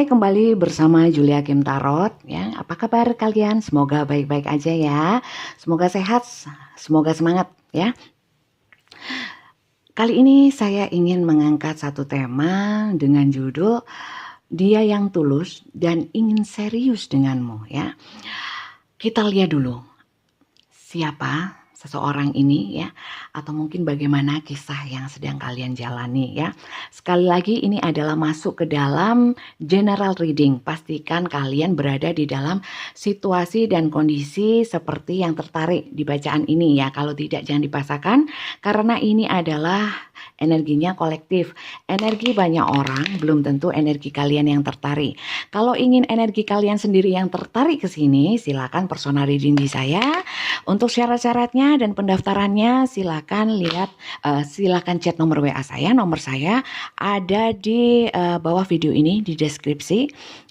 Hai, kembali bersama Julia Kim Tarot ya. Apa kabar kalian? Semoga baik-baik aja ya. Semoga sehat, semoga semangat ya. Kali ini saya ingin mengangkat satu tema dengan judul Dia yang tulus dan ingin serius denganmu ya. Kita lihat dulu siapa seseorang ini ya, atau mungkin bagaimana kisah yang sedang kalian jalani ya. Sekali lagi ini adalah masuk ke dalam general reading. Pastikan kalian berada di dalam situasi dan kondisi seperti yang tertarik di bacaan ini ya. Kalau tidak jangan dipaksakan karena ini adalah energinya kolektif. Energi banyak orang belum tentu energi kalian yang tertarik. Kalau ingin energi kalian sendiri yang tertarik ke sini, silakan personal reading di saya. Untuk syarat-syaratnya dan pendaftarannya silakan lihat, silakan chat nomor WA saya. Nomor saya ada di bawah video ini di deskripsi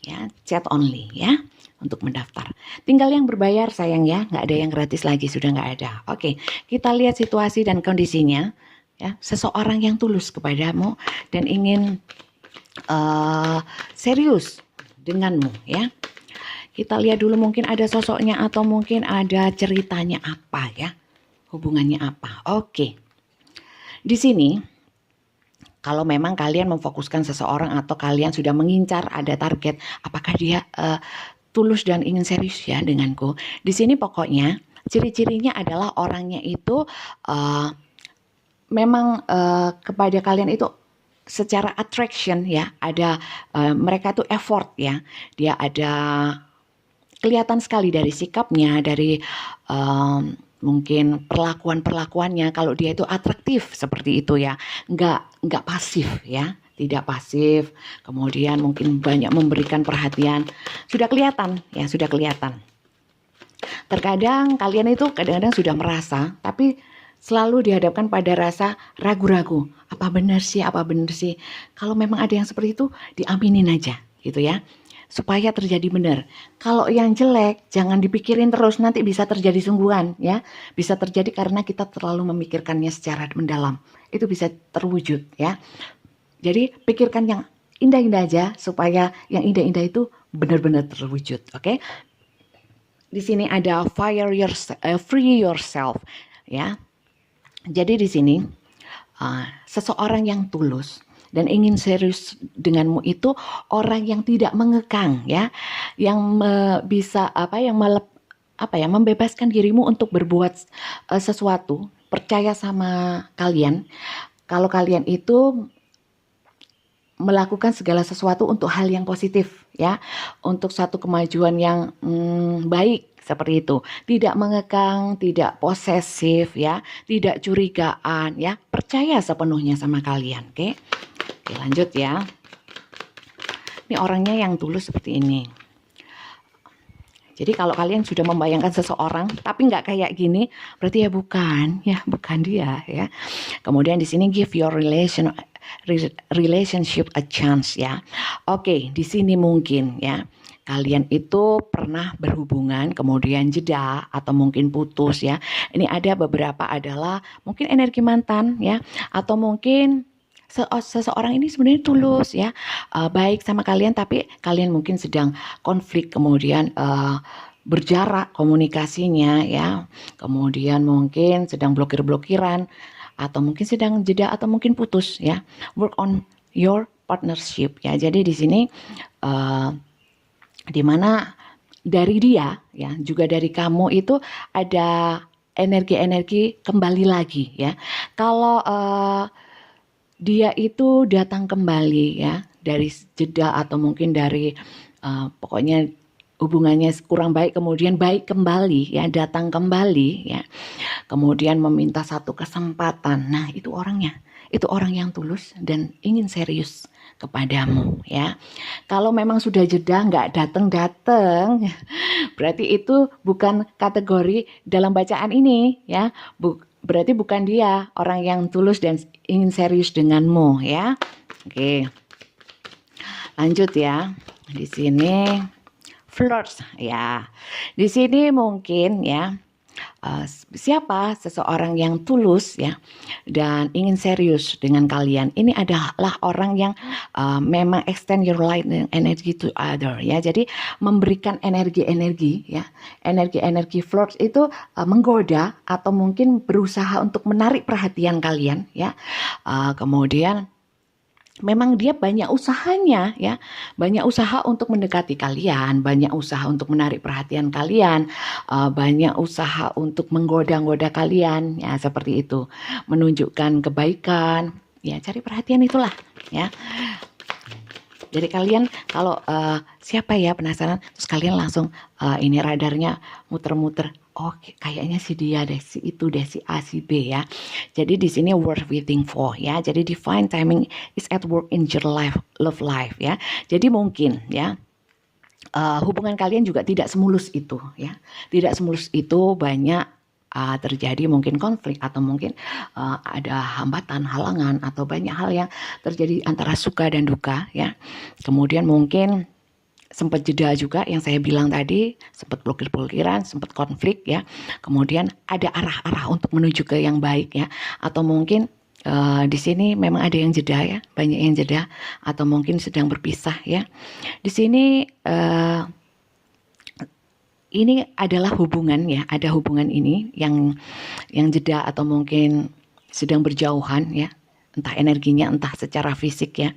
ya, chat only ya untuk mendaftar. Tinggal yang berbayar sayang ya, nggak ada yang gratis lagi, sudah nggak ada. Oke, kita lihat situasi dan kondisinya ya. Seseorang yang tulus kepadamu dan ingin serius denganmu ya. Kita lihat dulu mungkin ada sosoknya atau mungkin ada ceritanya apa ya. Hubungannya apa. Oke. Di sini kalau memang kalian memfokuskan seseorang atau kalian sudah mengincar ada target, apakah dia tulus dan ingin serius ya denganku. Di sini pokoknya ciri-cirinya adalah orangnya itu memang kepada kalian itu secara attraction ya, ada mereka tuh effort ya. Dia ada kelihatan sekali dari sikapnya, dari mungkin perlakuannya. Kalau dia itu atraktif seperti itu ya, nggak pasif ya, tidak pasif. Kemudian mungkin banyak memberikan perhatian. Sudah kelihatan ya, sudah kelihatan. Terkadang kalian itu kadang-kadang sudah merasa, tapi selalu dihadapkan pada rasa ragu-ragu. Apa benar sih? Kalau memang ada yang seperti itu, diaminin aja gitu ya. Supaya terjadi benar. Kalau yang jelek jangan dipikirin terus, nanti bisa terjadi sungguhan ya. Bisa terjadi karena kita terlalu memikirkannya secara mendalam. Itu bisa terwujud ya. Jadi pikirkan yang indah-indah aja supaya yang indah-indah itu benar-benar terwujud, oke? Di sini ada free yourself ya. Jadi di sini seseorang yang tulus dan ingin serius denganmu itu orang yang tidak mengekang ya, yang bisa membebaskan dirimu untuk berbuat sesuatu, percaya sama kalian. Kalau kalian itu melakukan segala sesuatu untuk hal yang positif ya, untuk satu kemajuan yang baik. Seperti itu, tidak mengekang, tidak posesif ya, tidak curigaan ya, percaya sepenuhnya sama kalian. Oke, lanjut ya. Ini orangnya yang tulus seperti ini. Jadi kalau kalian sudah membayangkan seseorang tapi nggak kayak gini, berarti bukan dia ya. Kemudian di sini give your relationship a chance ya. Oke, di sini mungkin ya. Kalian itu pernah berhubungan, kemudian jeda atau mungkin putus ya. Ini ada beberapa adalah mungkin energi mantan ya, atau mungkin seseorang ini sebenarnya tulus ya, baik sama kalian, tapi kalian mungkin sedang konflik, kemudian berjarak komunikasinya ya, kemudian mungkin sedang blokir-blokiran, atau mungkin sedang jeda atau mungkin putus ya. Work on your partnership ya. Jadi di sini di mana dari dia ya, juga dari kamu itu ada energi-energi kembali lagi ya. Kalau dia itu datang kembali ya dari jeda atau mungkin dari pokoknya hubungannya kurang baik, kemudian baik kembali ya, datang kembali ya, kemudian meminta satu kesempatan. Nah itu orangnya, itu orang yang tulus dan ingin serius kepadamu ya. Kalau memang sudah jeda nggak datang, berarti itu bukan kategori dalam bacaan ini ya. Berarti bukan dia orang yang tulus dan ingin serius denganmu ya. Oke, lanjut ya. Di sini flirt ya. Di sini mungkin ya siapa seseorang yang tulus ya dan ingin serius dengan kalian, ini adalah orang yang memang extend your light and energy to other ya. Jadi memberikan energi-energi ya, energi-energi flirt itu menggoda atau mungkin berusaha untuk menarik perhatian kalian ya. Kemudian memang dia banyak usahanya ya, banyak usaha untuk mendekati kalian, banyak usaha untuk menarik perhatian kalian, banyak usaha untuk menggoda-goda kalian ya, seperti itu, menunjukkan kebaikan ya, cari perhatian itulah ya. Jadi kalian kalau siapa ya penasaran, terus kalian langsung ini radarnya muter-muter. Oh, kayaknya si dia deh, si itu deh, si A, si B ya. Jadi di sini worth waiting for ya. Jadi divine timing is at work in your life, love life ya. Jadi mungkin ya hubungan kalian juga tidak semulus itu ya. Tidak semulus itu, banyak terjadi mungkin konflik atau mungkin ada hambatan, halangan atau banyak hal yang terjadi antara suka dan duka ya. Kemudian mungkin sempat jeda juga yang saya bilang tadi, sempat blokir-blokiran, sempat konflik ya. Kemudian ada arah-arah untuk menuju ke yang baik ya. Atau mungkin di sini memang ada yang jeda ya, banyak yang jeda atau mungkin sedang berpisah ya. Di sini ini adalah hubungan ya, ada hubungan ini yang jeda atau mungkin sedang berjauhan ya, entah energinya, entah secara fisik ya.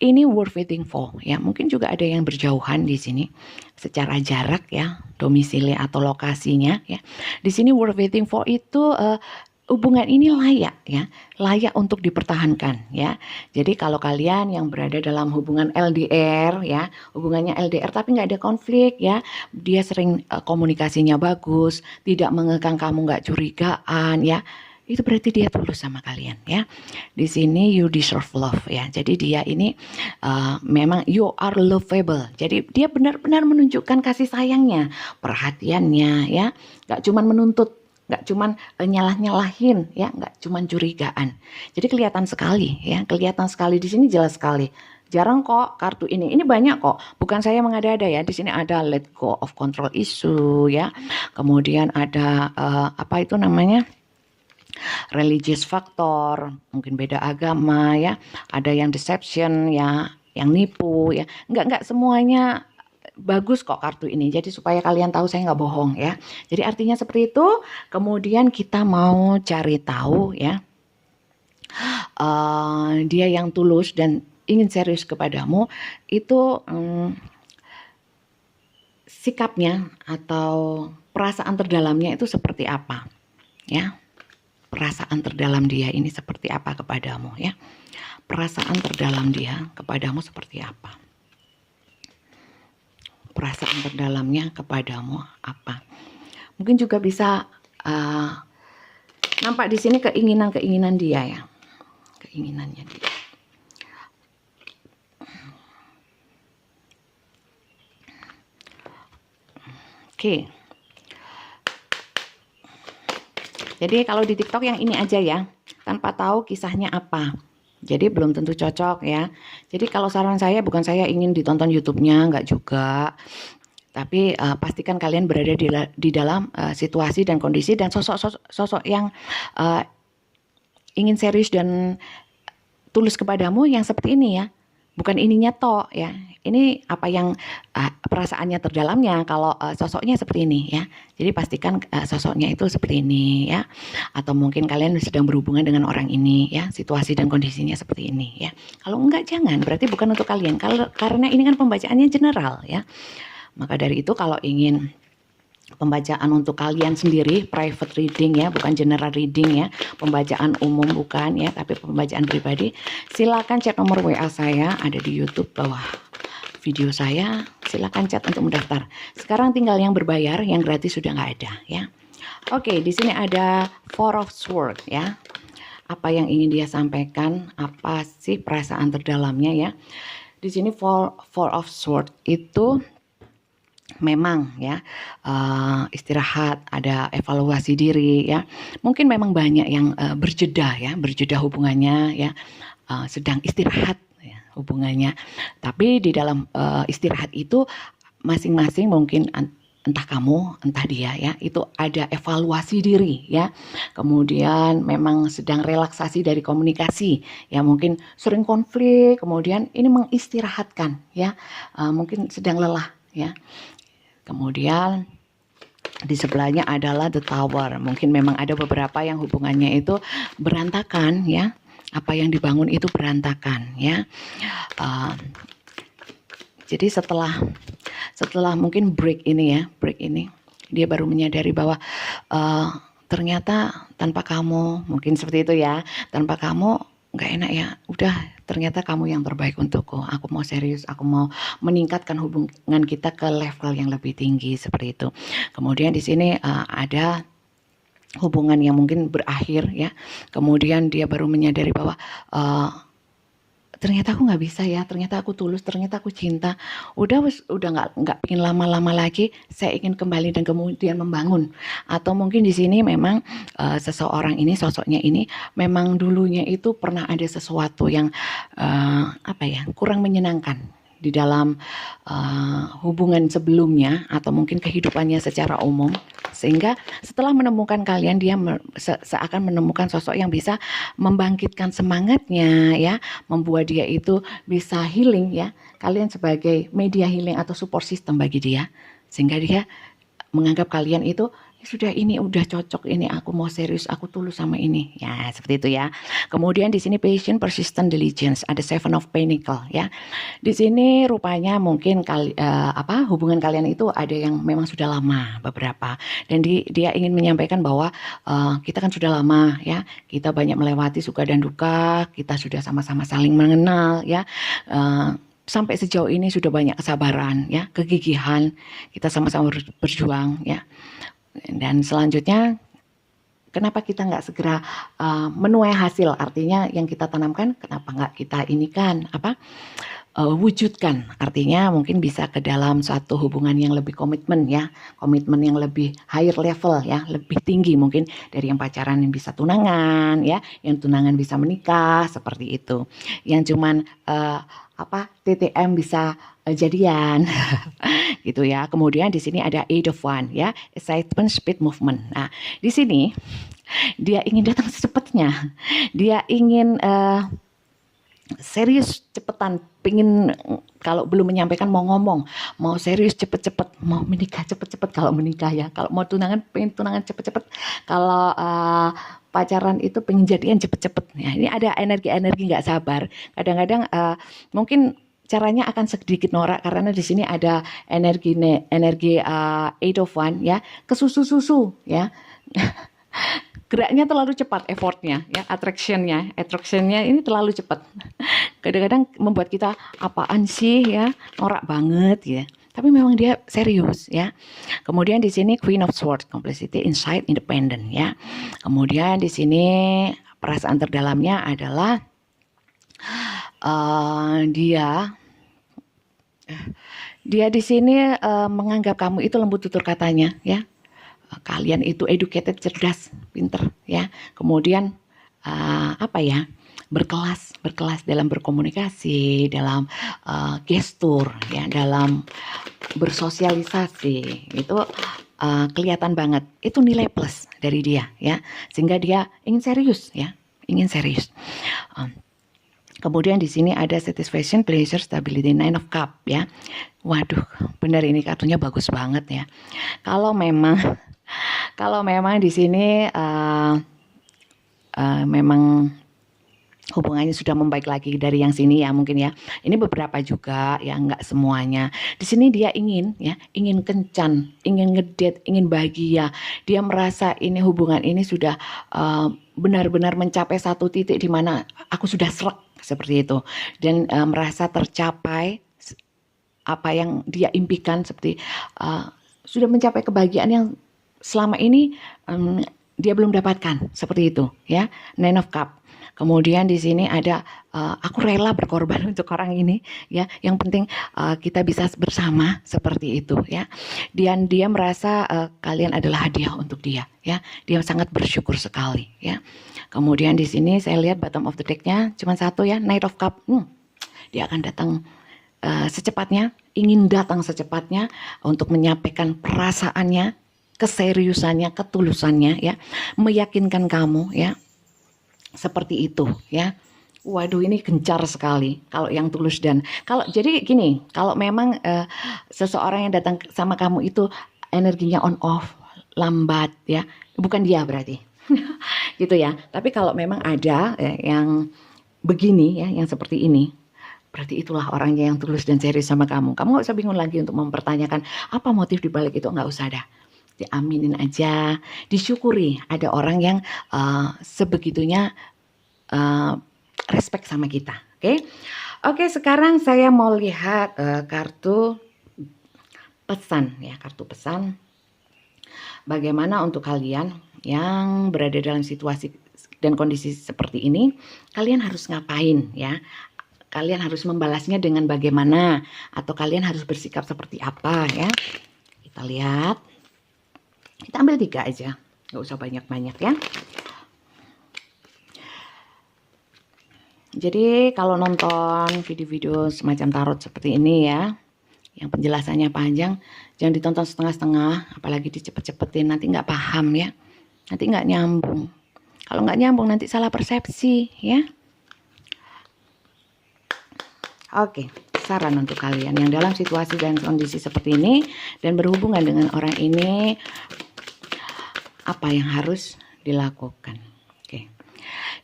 Ini worth waiting for ya. Mungkin juga ada yang berjauhan di sini secara jarak ya, domisili atau lokasinya ya. Di sini worth waiting for itu hubungan ini layak ya, layak untuk dipertahankan ya. Jadi kalau kalian yang berada dalam hubungan LDR ya, hubungannya LDR tapi nggak ada konflik ya, dia sering komunikasinya bagus, tidak mengekang kamu, nggak curigaan ya, itu berarti dia tulus sama kalian ya. Di sini you deserve love ya. Jadi dia ini memang you are lovable. Jadi dia benar-benar menunjukkan kasih sayangnya, perhatiannya ya. Gak cuman menuntut, gak cuman nyalah-nyalahin ya, gak cuman curigaan. Jadi kelihatan sekali ya, kelihatan sekali di sini, jelas sekali. Jarang kok kartu ini banyak kok. Bukan saya mengada-ada ya. Di sini ada let go of control issue ya. Kemudian ada apa itu namanya? Religious factor, mungkin beda agama ya, ada yang deception ya, yang nipu ya, enggak semuanya bagus kok kartu ini. Jadi supaya kalian tahu saya nggak bohong ya. Jadi artinya seperti itu. Kemudian kita mau cari tahu ya, dia yang tulus dan ingin serius kepadamu itu sikapnya atau perasaan terdalamnya itu seperti apa ya. Perasaan terdalam dia ini seperti apa kepadamu ya. Perasaan terdalam dia kepadamu seperti apa. Perasaan terdalamnya kepadamu apa. Mungkin juga bisa nampak di sini keinginan dia ya. Keinginannya dia. Oke. Jadi kalau di TikTok yang ini aja ya, tanpa tahu kisahnya apa. Jadi belum tentu cocok ya. Jadi kalau saran saya, bukan saya ingin ditonton YouTube-nya, enggak juga. Tapi pastikan kalian berada di dalam situasi dan kondisi dan sosok yang ingin serius dan tulus kepadamu yang seperti ini ya. Bukan ininya toh ya. Ini apa yang perasaannya terdalamnya kalau sosoknya seperti ini ya. Jadi pastikan sosoknya itu seperti ini ya. Atau mungkin kalian sedang berhubungan dengan orang ini ya. Situasi dan kondisinya seperti ini ya. Kalau enggak jangan, berarti bukan untuk kalian. Karena ini kan pembacaannya general ya. Maka dari itu kalau ingin pembacaan untuk kalian sendiri, private reading ya, bukan general reading ya, pembacaan umum bukan ya, tapi pembacaan pribadi, silakan chat nomor WA saya, ada di YouTube bawah video saya, silakan chat untuk mendaftar. Sekarang tinggal yang berbayar, yang gratis sudah nggak ada ya. Oke, di sini ada Four of Swords ya. Apa yang ingin dia sampaikan, apa sih perasaan terdalamnya ya. Di sini Four of Swords itu memang ya istirahat, ada evaluasi diri ya. Mungkin memang banyak yang berjeda hubungannya ya, sedang istirahat ya, hubungannya. Tapi di dalam istirahat itu masing-masing mungkin entah kamu, entah dia ya, itu ada evaluasi diri ya. Kemudian memang sedang relaksasi dari komunikasi ya, mungkin sering konflik, kemudian ini mengistirahatkan ya, mungkin sedang lelah ya. Kemudian di sebelahnya adalah the tower. Mungkin memang ada beberapa yang hubungannya itu berantakan ya. Apa yang dibangun itu berantakan ya. Jadi setelah mungkin break ini, dia baru menyadari bahwa ternyata tanpa kamu, mungkin seperti itu ya, tanpa kamu nggak enak ya. Udah, ternyata kamu yang terbaik untukku. Aku mau serius, aku mau meningkatkan hubungan kita ke level yang lebih tinggi seperti itu. Kemudian di sini ada hubungan yang mungkin berakhir ya. Kemudian dia baru menyadari bahwa ternyata aku nggak bisa ya, ternyata aku tulus, ternyata aku cinta. Udah nggak pengen lama-lama lagi. Saya ingin kembali dan kemudian membangun. Atau mungkin di sini memang seseorang ini, sosoknya ini memang dulunya itu pernah ada sesuatu yang kurang menyenangkan di dalam hubungan sebelumnya atau mungkin kehidupannya secara umum, sehingga setelah menemukan kalian, dia seakan menemukan sosok yang bisa membangkitkan semangatnya ya, membuat dia itu bisa healing ya, kalian sebagai media healing atau support system bagi dia, sehingga dia menganggap kalian itu sudah, ini udah cocok, ini aku mau serius, aku tulus sama ini ya, seperti itu ya. Kemudian di sini patient, persistent, diligence, ada seven of pentacle ya. Di sini rupanya mungkin hubungan kalian itu ada yang memang sudah lama beberapa, dan dia ingin menyampaikan bahwa kita kan sudah lama ya, kita banyak melewati suka dan duka, kita sudah sama-sama saling mengenal ya. Sampai sejauh ini sudah banyak kesabaran ya, kegigihan, kita sama-sama berjuang ya. Dan selanjutnya, kenapa kita nggak segera menuai hasil? Artinya yang kita tanamkan, kenapa nggak kita wujudkan? Artinya mungkin bisa ke dalam suatu hubungan yang lebih komitmen ya, komitmen yang lebih higher level ya, lebih tinggi mungkin dari yang pacaran yang bisa tunangan ya, yang tunangan bisa menikah seperti itu, yang cuman TTM bisa jadian gitu ya. Kemudian di sini ada Eight of Wands ya, excitement, speed, movement. Nah, di sini dia ingin datang secepatnya. Dia ingin serius cepetan, pingin kalau belum menyampaikan mau ngomong, mau serius cepet-cepet, mau menikah cepet-cepet kalau menikah ya. Kalau mau tunangan, pengen tunangan cepet-cepet. Kalau pacaran itu pengen jadian cepet-cepet. Ya, ini ada energi-energi nggak sabar. Kadang-kadang mungkin caranya akan sedikit norak karena di sini ada energi Eight of Wands ya, kesusu-susu ya. Geraknya terlalu cepat, effortnya ya, attractionnya ini terlalu cepat. Kadang-kadang membuat kita apaan sih ya, norak banget ya. Tapi memang dia serius ya. Kemudian di sini Queen of Swords, complicity, insight, independent ya. Kemudian di sini perasaan terdalamnya adalah dia di sini menganggap kamu itu lembut tutur katanya ya. Kalian itu educated, cerdas, pinter ya. Kemudian berkelas dalam berkomunikasi, dalam gestur ya, dalam bersosialisasi. Itu kelihatan banget. Itu nilai plus dari dia ya. Sehingga dia ingin serius ya, ingin serius. Kemudian di sini ada satisfaction, pleasure, stability, Nine of Cup ya. Waduh, benar ini kartunya bagus banget ya. Kalau memang di sini memang hubungannya sudah membaik lagi dari yang sini ya mungkin ya. Ini beberapa juga ya, nggak semuanya. Di sini dia ingin kencan, ingin ngedate, ingin bahagia. Dia merasa ini hubungan ini sudah benar-benar mencapai satu titik di mana aku sudah srek seperti itu, dan merasa tercapai apa yang dia impikan, seperti sudah mencapai kebahagiaan yang selama ini dia belum dapatkan seperti itu ya. Nine of Cup. Kemudian di sini ada aku rela berkorban untuk orang ini ya. Yang penting kita bisa bersama seperti itu ya. Dan dia merasa kalian adalah hadiah untuk dia ya. Dia sangat bersyukur sekali ya. Kemudian di sini saya lihat bottom of the deck-nya cuma satu ya, Knight of Cup. Dia akan datang secepatnya. ingin datang secepatnya untuk menyampaikan perasaannya, keseriusannya, ketulusannya ya, meyakinkan kamu ya. Seperti itu ya. Waduh, ini gencar sekali kalau yang tulus. Dan kalau jadi gini, kalau memang seseorang yang datang sama kamu itu energinya on off, lambat ya, bukan dia berarti. Gitu ya. Tapi kalau memang ada yang begini ya, yang seperti ini, berarti itulah orangnya yang tulus dan serius sama kamu. Kamu gak usah bingung lagi untuk mempertanyakan apa motif dibalik itu, nggak usah dah. Diaminin aja, disyukuri ada orang yang sebegitunya respect sama kita. Oke, sekarang saya mau lihat kartu pesan ya, kartu pesan. Bagaimana untuk kalian yang berada dalam situasi dan kondisi seperti ini, kalian harus ngapain ya? Kalian harus membalasnya dengan bagaimana, atau kalian harus bersikap seperti apa ya? Kita lihat. Kita ambil 3 aja, nggak usah banyak-banyak ya. Jadi kalau nonton video-video semacam tarot seperti ini ya, yang penjelasannya panjang, jangan ditonton setengah-setengah, apalagi dicepet-cepetin, nanti nggak paham ya, nanti nggak nyambung. Kalau nggak nyambung nanti salah persepsi ya. Oke, saran untuk kalian yang dalam situasi dan kondisi seperti ini dan berhubungan dengan orang ini, apa yang harus dilakukan?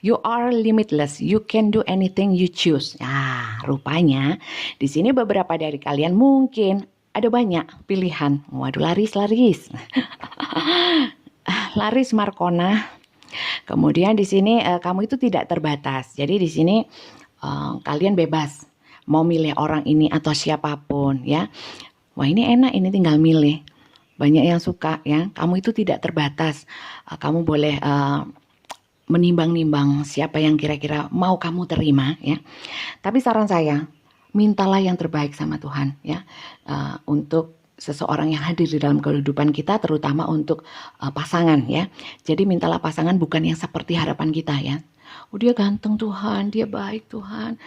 You are limitless. You can do anything you choose. Nah, rupanya di sini beberapa dari kalian mungkin ada banyak pilihan. Waduh, laris. Laris Markona. Kemudian di sini kamu itu tidak terbatas. Jadi di sini kalian bebas mau milih orang ini atau siapapun ya. Wah, ini enak, ini tinggal milih. Banyak yang suka ya. Kamu itu tidak terbatas. Kamu boleh menimbang-nimbang siapa yang kira-kira mau kamu terima ya. Tapi saran saya, mintalah yang terbaik sama Tuhan ya, untuk seseorang yang hadir di dalam kehidupan kita, terutama untuk pasangan ya. Jadi mintalah pasangan bukan yang seperti harapan kita ya. Oh, dia ganteng Tuhan, dia baik Tuhan,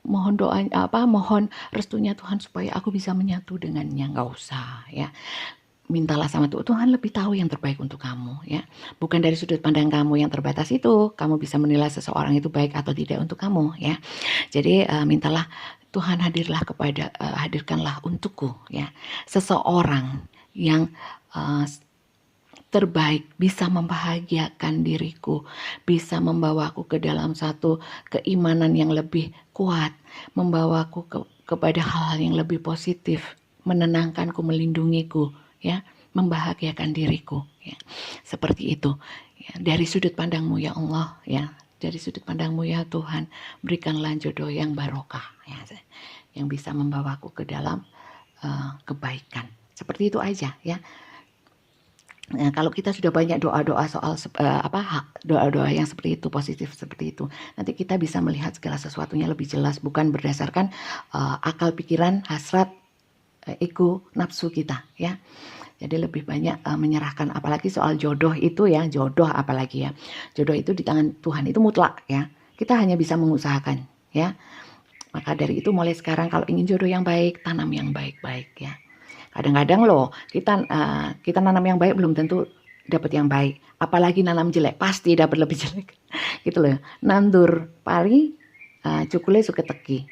mohon doanya mohon restunya Tuhan supaya aku bisa menyatu dengannya. Nggak usah ya. Mintalah sama Tuhan lebih tahu yang terbaik untuk kamu ya. Bukan dari sudut pandang kamu yang terbatas itu kamu bisa menilai seseorang itu baik atau tidak untuk kamu ya. Jadi mintalah Tuhan hadirkanlah untukku ya seseorang yang terbaik, bisa membahagiakan diriku, bisa membawaku ke dalam satu keimanan yang lebih kuat, membawaku kepada hal-hal yang lebih positif, menenangkanku, melindungiku ya, membahagiakan diriku ya. Seperti itu ya. Dari sudut pandangmu ya Allah ya, dari sudut pandangmu ya Tuhan, berikanlah jodoh yang barokah ya, yang bisa membawaku ke dalam kebaikan. Seperti itu aja ya. Nah, kalau kita sudah banyak doa-doa soal doa-doa yang seperti itu, positif seperti itu, nanti kita bisa melihat segala sesuatunya lebih jelas, bukan berdasarkan akal pikiran, hasrat, ego, nafsu kita ya. Jadi lebih banyak menyerahkan, apalagi soal jodoh itu ya, jodoh apalagi ya. Jodoh itu di tangan Tuhan, itu mutlak ya. Kita hanya bisa mengusahakan ya. Maka dari itu mulai sekarang kalau ingin jodoh yang baik, tanam yang baik-baik ya. Kadang-kadang loh kita nanam yang baik belum tentu dapat yang baik. Apalagi nanam jelek pasti dapat lebih jelek. Gitu loh. Nandur pari cukule suka teki.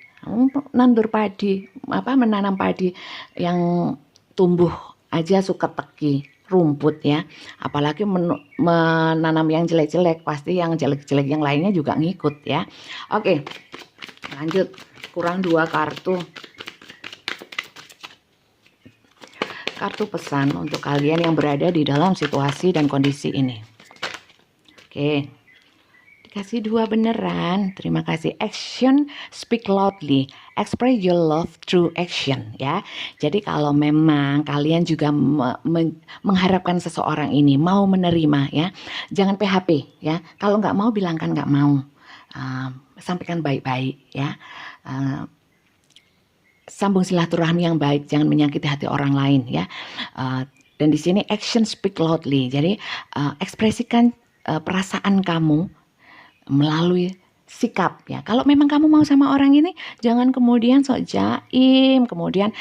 Nandur padi, menanam padi yang tumbuh aja suka teki, rumput ya. Apalagi menanam yang jelek-jelek, pasti yang jelek-jelek yang lainnya juga ngikut ya. Oke, lanjut. Kurang 2 kartu. Kartu pesan untuk kalian yang berada di dalam situasi dan kondisi ini. Oke. Dikasih 2 beneran. Terima kasih. Action speak loudly. Express your love through action ya. Jadi kalau memang kalian juga mengharapkan seseorang ini mau menerima ya, jangan PHP ya. Kalau nggak mau bilangkan nggak mau. Sampaikan baik-baik ya. Sambung silaturahmi yang baik, jangan menyakiti hati orang lain ya. Dan di sini action speak loudly. Jadi ekspresikan perasaan kamu melalui sikap ya. Kalau memang kamu mau sama orang ini, jangan kemudian sok jaim, kemudian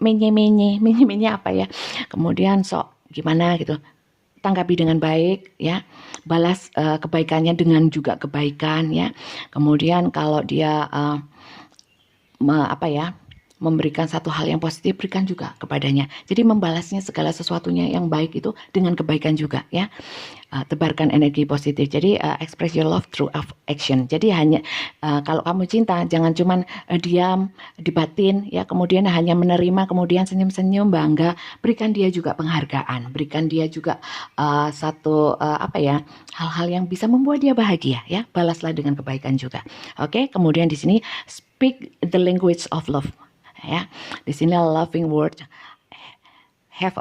menye-menye apa ya, kemudian sok gimana gitu. Tanggapi dengan baik ya, balas kebaikannya dengan juga kebaikan ya. Kemudian kalau dia memberikan satu hal yang positif, berikan juga kepadanya. Jadi membalasnya segala sesuatunya yang baik itu dengan kebaikan juga ya. Tebarkan energi positif. Jadi express your love through action. Jadi hanya kalau kamu cinta, jangan cuman diam, dibatin ya, kemudian hanya menerima, kemudian senyum-senyum bangga. Berikan dia juga penghargaan, berikan dia juga hal-hal yang bisa membuat dia bahagia ya. Balaslah dengan kebaikan juga. Oke, kemudian di sini speak the language of love. Ya, di sini loving word have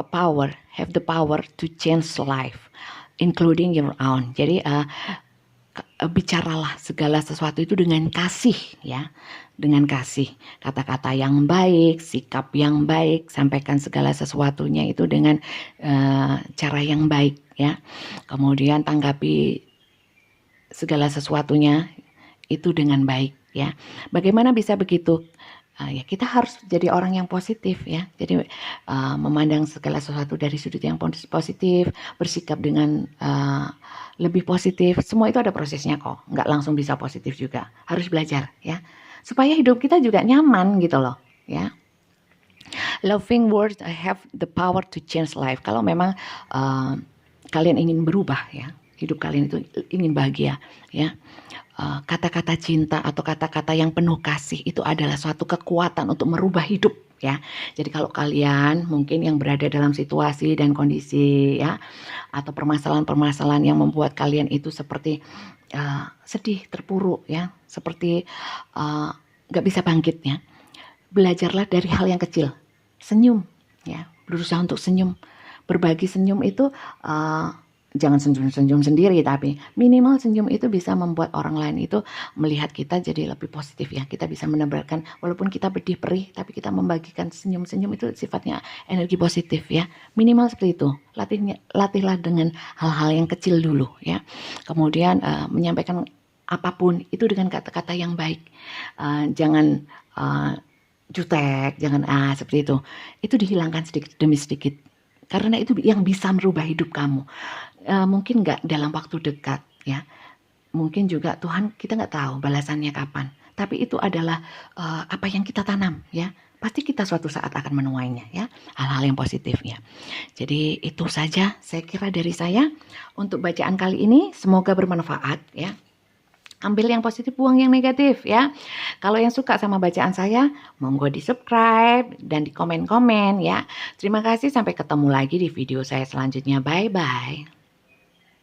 the power to change life, including your own. Jadi bicaralah segala sesuatu itu dengan kasih ya, dengan kasih, kata-kata yang baik, sikap yang baik, sampaikan segala sesuatunya itu dengan cara yang baik ya. Kemudian tanggapi segala sesuatunya itu dengan baik ya. Bagaimana bisa begitu? Ya kita harus jadi orang yang positif ya. Jadi memandang segala sesuatu dari sudut yang positif, bersikap dengan lebih positif. Semua itu ada prosesnya kok. Nggak langsung bisa positif juga. Harus belajar ya. Supaya hidup kita juga nyaman gitu loh ya. Loving words have the power to change life. Kalau memang kalian ingin berubah ya, hidup kalian itu ingin bahagia ya. Kata-kata cinta atau kata-kata yang penuh kasih itu adalah suatu kekuatan untuk merubah hidup ya. Jadi kalau kalian mungkin yang berada dalam situasi dan kondisi ya, atau permasalahan-permasalahan yang membuat kalian itu seperti sedih, terpuruk ya, seperti gak bisa bangkit ya, belajarlah dari hal yang kecil. Senyum ya, berusaha untuk senyum. Berbagi senyum itu jangan senyum-senyum sendiri, tapi minimal senyum itu bisa membuat orang lain itu melihat kita jadi lebih positif ya. Kita bisa menebarkan, walaupun kita berdih perih, tapi kita membagikan senyum-senyum itu sifatnya energi positif ya. Minimal seperti itu. Latihlah dengan hal-hal yang kecil dulu ya. Kemudian menyampaikan apapun itu dengan kata-kata yang baik. Jangan jutek, jangan seperti itu. Itu dihilangkan sedikit demi sedikit. Karena itu yang bisa merubah hidup kamu. Mungkin nggak dalam waktu dekat ya, mungkin juga Tuhan kita nggak tahu balasannya kapan, tapi itu adalah apa yang kita tanam ya, pasti kita suatu saat akan menuainya ya, hal-hal yang positifnya. Jadi itu saja saya kira dari saya untuk bacaan kali ini, semoga bermanfaat ya. Ambil yang positif, buang yang negatif ya. Kalau yang suka sama bacaan saya, monggo di subscribe dan di komen-komen ya. Terima kasih, sampai ketemu lagi di video saya selanjutnya. Bye-bye.